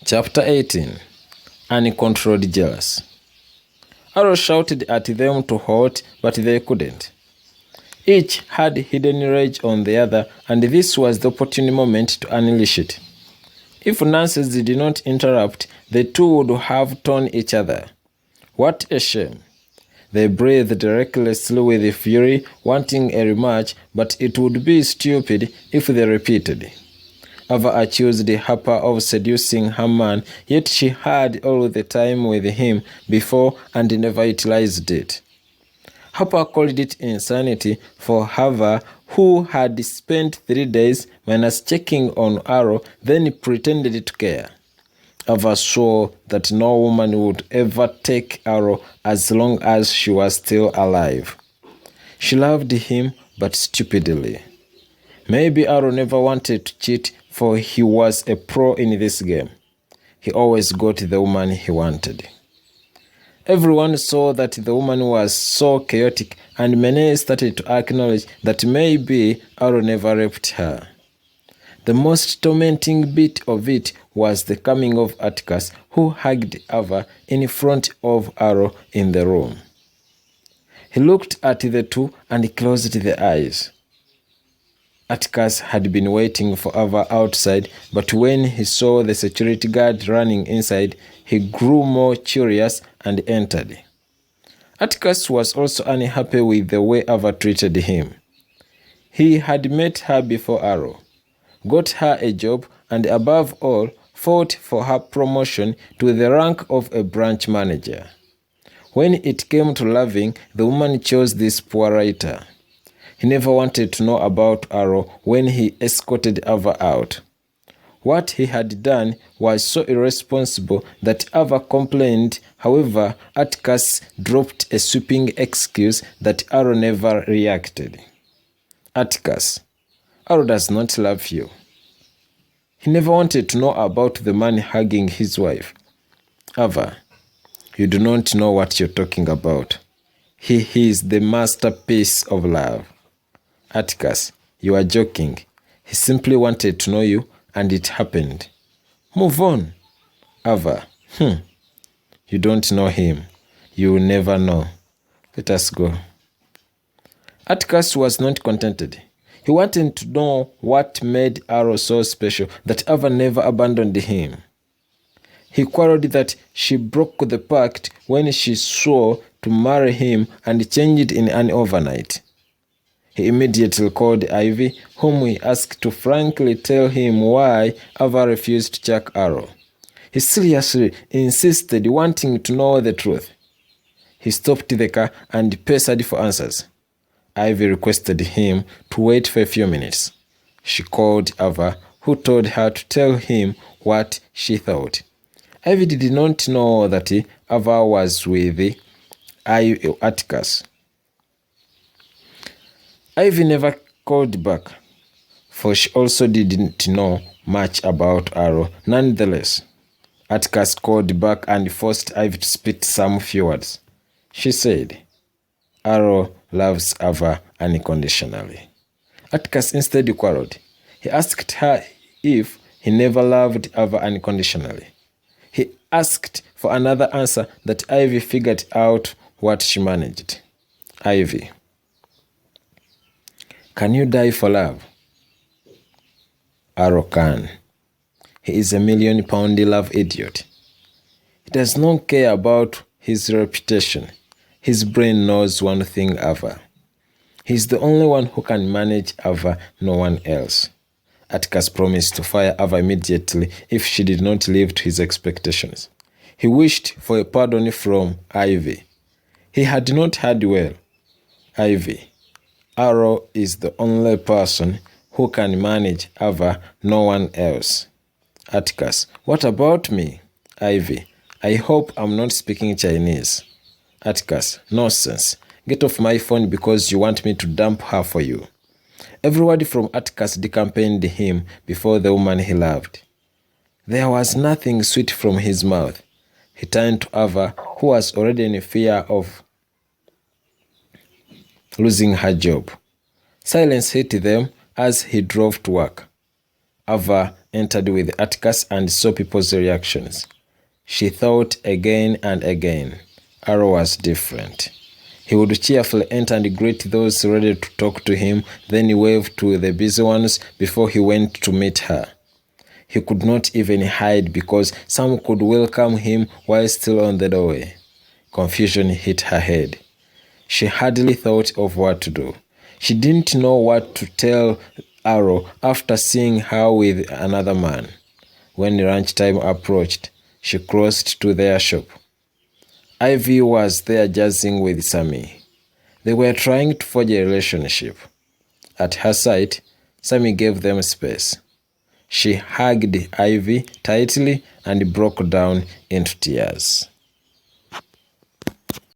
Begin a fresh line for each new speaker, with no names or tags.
Chapter 18. Uncontrolled Jealous. Arrow shouted at them to halt, but they couldn't. Each had hidden rage on the other, and this was the opportune moment to unleash it. If nonsense did not interrupt, the two would have torn each other. What a shame. They breathed recklessly with fury, wanting a rematch, but it would be stupid if they repeated. Ava accused Harper of seducing her man, yet she had all the time with him before and never utilized it. Harper called it insanity for Ava, who had spent 3 days minus checking on Arrow, then pretended to care. Ava swore that no woman would ever take Arrow as long as she was still alive. She loved him, but stupidly. Maybe Arrow never wanted to cheat, for he was a pro in this game. He always got the woman he wanted. Everyone saw that the woman was so chaotic, and many started to acknowledge that maybe Arrow never raped her. The most tormenting bit of it was the coming of Atticus, who hugged Ava in front of Arrow in the room. He looked at the two and closed the eyes. Atticus had been waiting for Ava outside, but when he saw the security guard running inside, he grew more curious and entered. Atticus was also unhappy with the way Ava treated him. He had met her before Arrow, got her a job, and above all, fought for her promotion to the rank of a branch manager. When it came to loving, the woman chose this poor writer. He never wanted to know about Arrow when he escorted Ava out. What he had done was so irresponsible that Ava complained. However, Atticus dropped a sweeping excuse that Arrow never reacted. Atticus, Arrow does not love you. He never wanted to know about the man hugging his wife. Ava, you do not know what you're talking about. He is the masterpiece of love. Atticus, you are joking. He simply wanted to know you, and it happened. Move on. Ava, you don't know him. You will never know. Let us go. Atticus was not contented. He wanted to know what made Arrow so special that Ava never abandoned him. He quarreled that she broke the pact when she swore to marry him and changed in an overnight. He immediately called Ivy, whom he asked to frankly tell him why Ava refused to check Arrow. He seriously insisted, wanting to know the truth. He stopped the car and pestered for answers. Ivy requested him to wait for a few minutes. She called Ava, who told her to tell him what she thought. Ivy did not know that Ava was with Atticus. Ivy never called back, for she also didn't know much about Arrow. Nonetheless, Atticus called back and forced Ivy to spit some few words. She said, Arrow loves Ava unconditionally. Atticus instead quarreled. He asked her if he never loved Ava unconditionally. He asked for another answer that Ivy figured out what she managed. Ivy, can you die for love? Arrow can. He is a £1 million love idiot. He does not care about his reputation. His brain knows one thing, Ava. He is the only one who can manage Ava, no one else. Atticus promised to fire Ava immediately if she did not live to his expectations. He wished for a pardon from Ivy. He had not heard well. Ivy, Arrow is the only person who can manage Ava, no one else. Atticus, what about me? Ivy, I hope I'm not speaking Chinese. Atticus, nonsense. Get off my phone because you want me to dump her for you. Every word from Atticus decampaigned him before the woman he loved. There was nothing sweet from his mouth. He turned to Ava, who was already in fear of losing her job. Silence hit them as he drove to work. Ava entered with Atticus and saw people's reactions. She thought again and again. Arrow was different. He would cheerfully enter and greet those ready to talk to him, then he waved to the busy ones before he went to meet her. He could not even hide because some could welcome him while still on the doorway. Confusion hit her head. She hardly thought of what to do. She didn't know what to tell Arrow after seeing her with another man. When lunchtime approached, she crossed to their shop. Ivy was there jazzing with Sammy. They were trying to forge a relationship. At her sight, Sammy gave them space. She hugged Ivy tightly and broke down into tears.